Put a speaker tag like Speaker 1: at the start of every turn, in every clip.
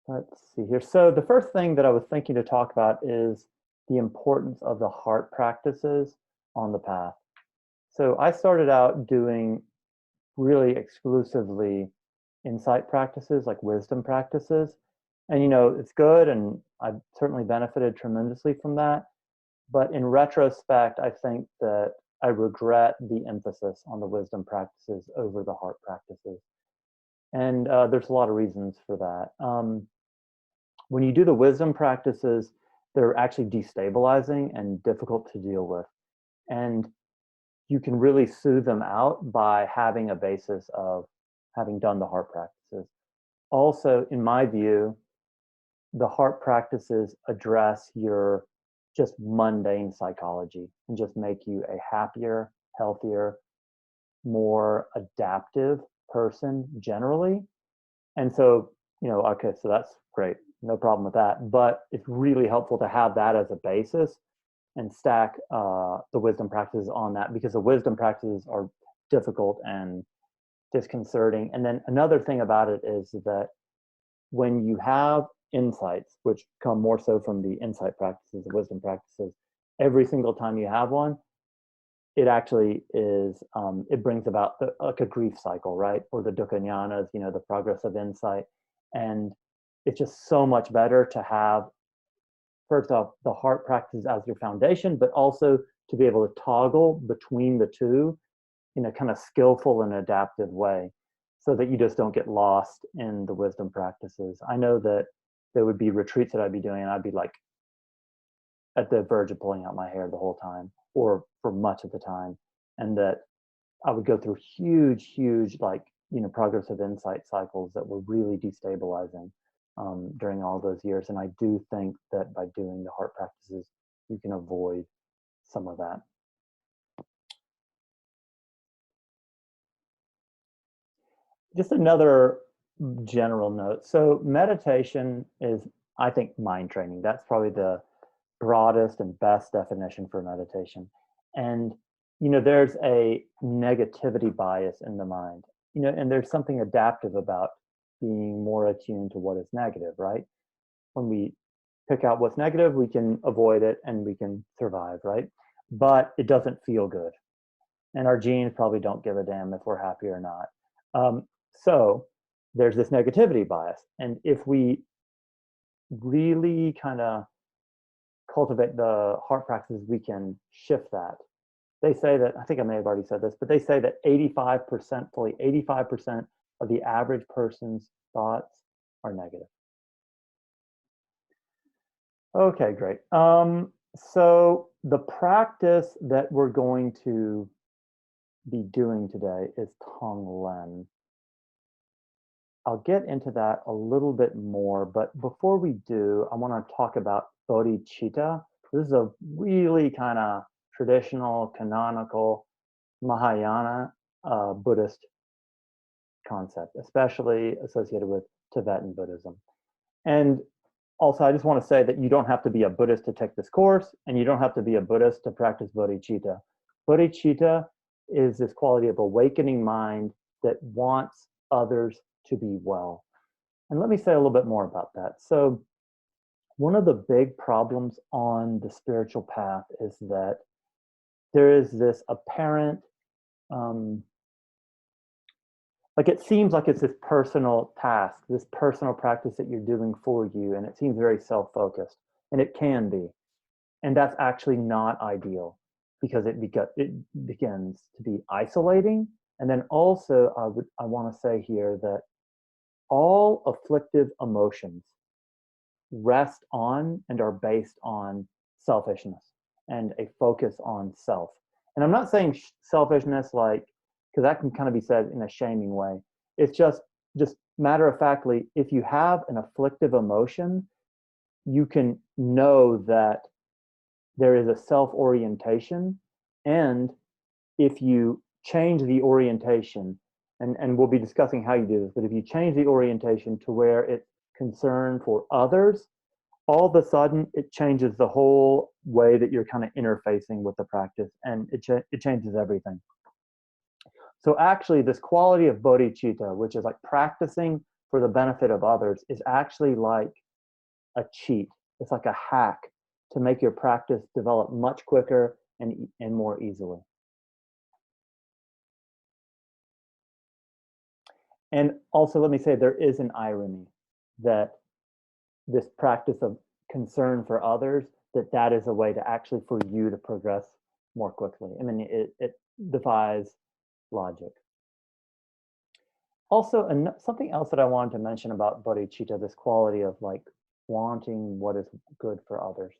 Speaker 1: Let's see here. So the first thing that I was thinking to talk about is the importance of the heart practices on the path. So I started out doing really exclusively insight practices, like wisdom practices. And it's good, and I've certainly benefited tremendously from that. But in retrospect, I think that I regret the emphasis on the wisdom practices over the heart practices. And there's a lot of reasons for that. When you do the wisdom practices, they're actually destabilizing and difficult to deal with. And you can really soothe them out by having a basis of having done the heart practices. Also, in my view, the heart practices address your just mundane psychology and just make you a happier, healthier, more adaptive person generally. And so, okay, so that's great. No problem with that. But it's really helpful to have that as a basis and stack the wisdom practices on that, because the wisdom practices are difficult and disconcerting. And then another thing about it is that when you have insights, which come more so from the insight practices, the wisdom practices, every single time you have one, it actually is, it brings about like a grief cycle, right? Or the dukkha jnanas, the progress of insight. And it's just so much better to have, first off, the heart practices as your foundation, but also to be able to toggle between the two in a kind of skillful and adaptive way, so that you just don't get lost in the wisdom practices. I know that there would be retreats that I'd be doing, and I'd be like at the verge of pulling out my hair the whole time, or for much of the time, and that I would go through huge, like, progressive insight cycles that were really destabilizing during all those years. And I do think that by doing the heart practices, you can avoid some of that. Just another general note. So meditation is, I think, mind training. That's probably the broadest and best definition for meditation. And there's a negativity bias in the mind. And there's something adaptive about being more attuned to what is negative, right? When we pick out what's negative, we can avoid it and we can survive, right? But it doesn't feel good. And our genes probably don't give a damn if we're happy or not. So there's this negativity bias. And if we really kind of cultivate the heart practices, we can shift that. They say that, I think I may have already said this, but they say that 85%, fully 85% of the average person's thoughts are negative. Okay, great. So the practice that we're going to be doing today is Tong-len. I'll get into that a little bit more, but before we do, I want to talk about Bodhichitta. This is a really kind of traditional, canonical Mahayana Buddhist concept, especially associated with Tibetan Buddhism. And also, I just want to say that you don't have to be a Buddhist to take this course, and you don't have to be a Buddhist to practice bodhicitta. Bodhicitta is this quality of awakening mind that wants others to be well. And let me say a little bit more about that. So one of the big problems on the spiritual path is that there is this apparent, like, it seems like it's this personal task, this personal practice that you're doing for you, and it seems very self-focused, and it can be. And that's actually not ideal, because it begins to be isolating. And then also, I want to say here that all afflictive emotions rest on and are based on selfishness and a focus on self. And I'm not saying selfishness like, because that can kind of be said in a shaming way. It's just matter of factly, if you have an afflictive emotion, you can know that there is a self-orientation. And if you change the orientation, and we'll be discussing how you do this, but if you change the orientation to where it's concern for others, all of a sudden it changes the whole way that you're kind of interfacing with the practice, and it changes everything. So actually, this quality of bodhicitta, which is like practicing for the benefit of others is actually like a cheat. It's like a hack to make your practice develop much quicker and more easily. And also, let me say, there is an irony that this practice of concern for others, that is a way to actually for you to progress more quickly. I mean, it defies logic. Also, something else that I wanted to mention about bodhicitta, this quality of like wanting what is good for others,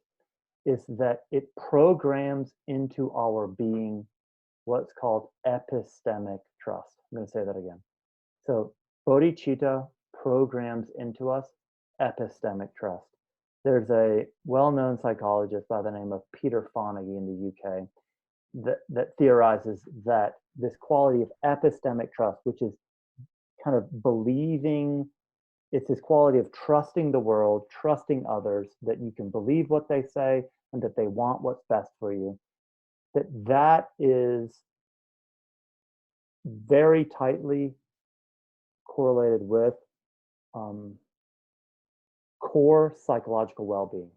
Speaker 1: is that it programs into our being what's called epistemic trust. I'm going to say that again. So bodhicitta programs into us epistemic trust. There's a well-known psychologist by the name of Peter Fonagy in the UK that theorizes that this quality of epistemic trust, which is kind of believing, it's this quality of trusting the world, trusting others, that you can believe what they say and that they want what's best for you, that is very tightly correlated with core psychological well-being.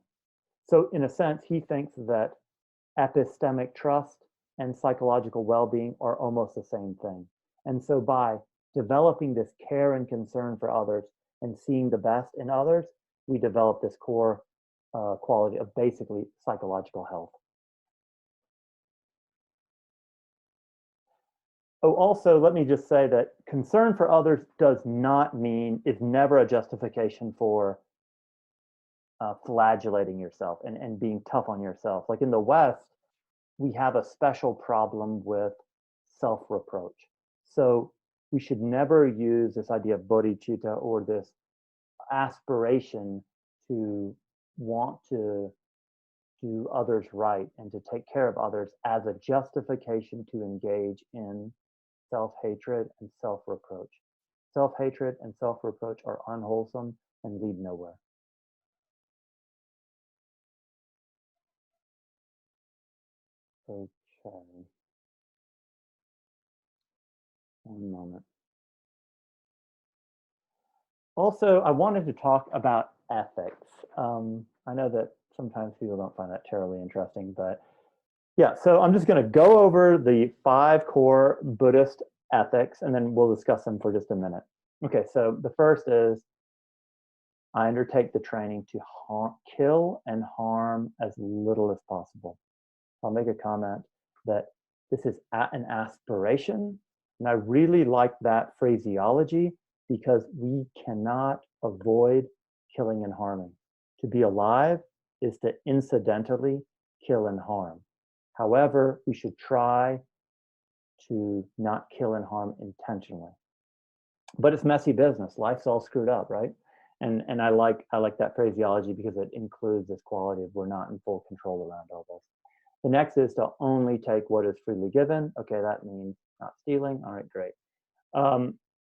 Speaker 1: So in a sense, he thinks that epistemic trust and psychological well-being are almost the same thing. And so by developing this care and concern for others and seeing the best in others, we develop this core quality of basically psychological health. Oh, also, let me just say that concern for others does not mean, is never a justification for flagellating yourself and being tough on yourself. Like in the West, we have a special problem with self-reproach. So we should never use this idea of bodhicitta or this aspiration to want to do others right and to take care of others as a justification to engage in self-hatred and self-reproach. Self-hatred and self-reproach are unwholesome and lead nowhere. Okay. One moment. Also, I wanted to talk about ethics. I know that sometimes people don't find that terribly interesting, but yeah, so I'm just going to go over the 5 core Buddhist ethics, and then we'll discuss them for just a minute. Okay, so the first is, I undertake the training to kill and harm as little as possible. I'll make a comment that this is an aspiration, and I really like that phraseology because we cannot avoid killing and harming. To be alive is to incidentally kill and harm. However, we should try to not kill and harm intentionally. But it's messy business. Life's all screwed up, right? And I like that phraseology because it includes this quality of we're not in full control around all this. The next is to only take what is freely given. Okay, that means not stealing. All right, great.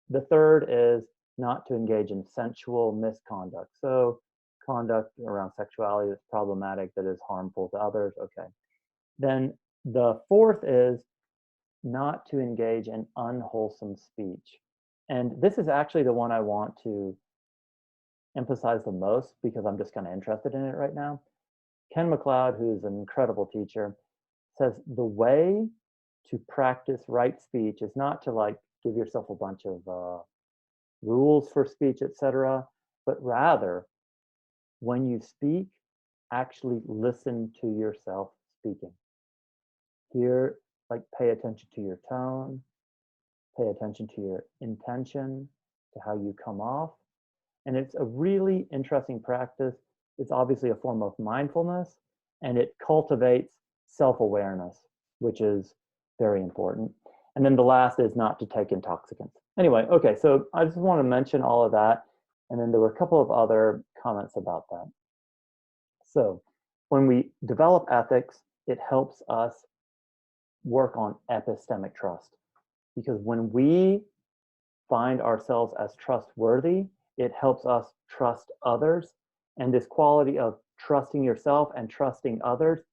Speaker 1: The third is not to engage in sensual misconduct. So conduct around sexuality that's problematic, that is harmful to others. Okay. Then the fourth is not to engage in unwholesome speech. And this is actually the one I want to emphasize the most because I'm just kind of interested in it right now. Ken MacLeod, who's an incredible teacher, says the way to practice right speech is not to like give yourself a bunch of rules for speech, etc., but rather when you speak, actually listen to yourself speaking. Here, like pay attention to your tone, pay attention to your intention, to how you come off. And it's a really interesting practice. It's obviously a form of mindfulness, and it cultivates self-awareness, which is very important. And then the last is not to take intoxicants. Anyway, okay, so I just want to mention all of that. And then there were a couple of other comments about that. So when we develop ethics, it helps us work on epistemic trust. Because when we find ourselves as trustworthy, it helps us trust others. And this quality of trusting yourself and trusting others,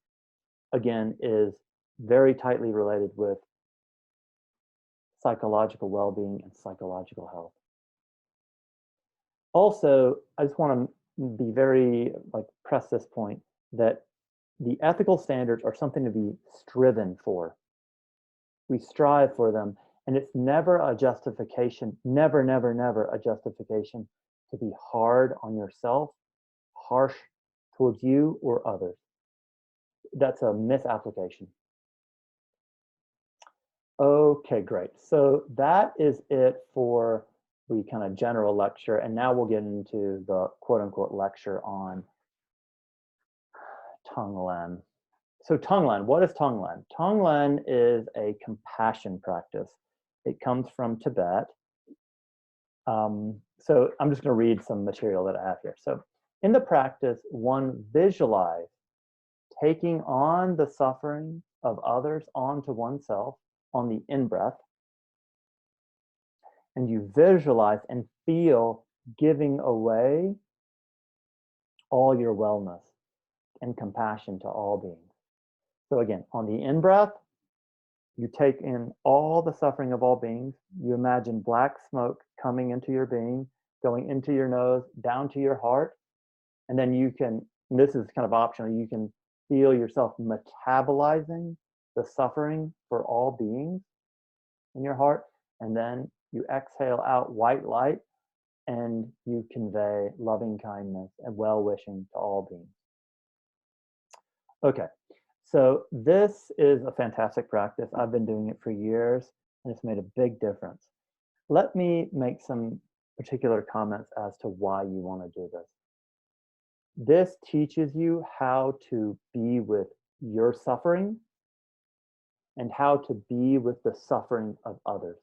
Speaker 1: again, is very tightly related with psychological well-being and psychological health. Also, I just want to be very, like, press this point that the ethical standards are something to be striven for. We strive for them, and it's never a justification, never, never, never a justification to be hard on yourself, harsh towards you or others. That's a misapplication. Okay, great. So that is it for the kind of general lecture, and now we'll get into the quote unquote lecture on Tonglen. So Tonglen, what is Tonglen? Tonglen is a compassion practice. It comes from Tibet. So I'm just going to read some material that I have here. So in the practice, one visualize taking on the suffering of others onto oneself on the in-breath, and you visualize and feel giving away all your wellness and compassion to all beings. So again, on the in-breath, you take in all the suffering of all beings. You imagine black smoke coming into your being, going into your nose, down to your heart. And then you can, and this is kind of optional, you can feel yourself metabolizing the suffering for all beings in your heart. And then you exhale out white light and you convey loving kindness and well-wishing to all beings. Okay, so this is a fantastic practice. I've been doing it for years and it's made a big difference. Let me make some particular comments as to why you want to do this. This teaches you how to be with your suffering and how to be with the suffering of others.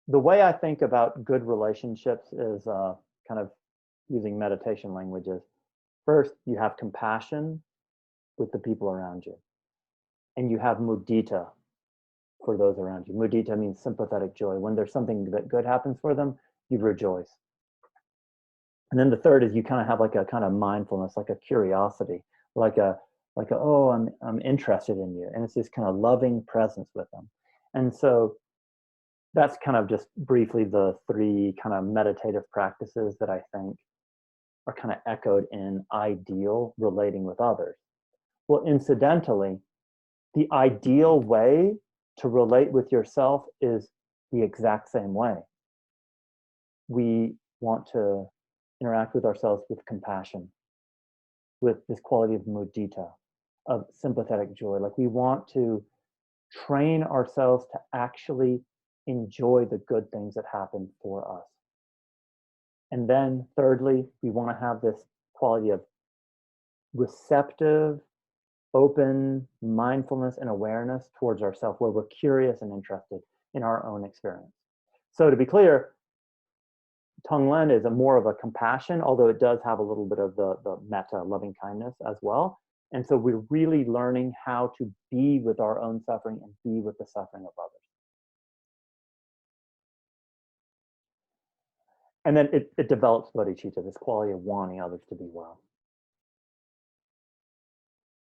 Speaker 1: The way I think about good relationships is kind of using meditation languages. First, you have compassion with the people around you, and you have mudita for those around you. Mudita means sympathetic joy. When there's something that good happens for them, you rejoice. And then the third is you kind of have like a kind of mindfulness, like a curiosity, like a oh, I'm interested in you, and it's this kind of loving presence with them. And so that's kind of just briefly the three kind of meditative practices that I think are kind of echoed in ideal relating with others. Well, incidentally, the ideal way to relate with yourself is the exact same way. We want to interact with ourselves with compassion, with this quality of mudita, of sympathetic joy. Like we want to train ourselves to actually enjoy the good things that happen for us. And then thirdly, we want to have this quality of receptive, open mindfulness and awareness towards ourselves, where we're curious and interested in our own experience. So to be clear, Tong-len is more of a compassion, although it does have a little bit of the metta, loving kindness as well. And so we're really learning how to be with our own suffering and be with the suffering of others. And then it develops bodhicitta, this quality of wanting others to be well.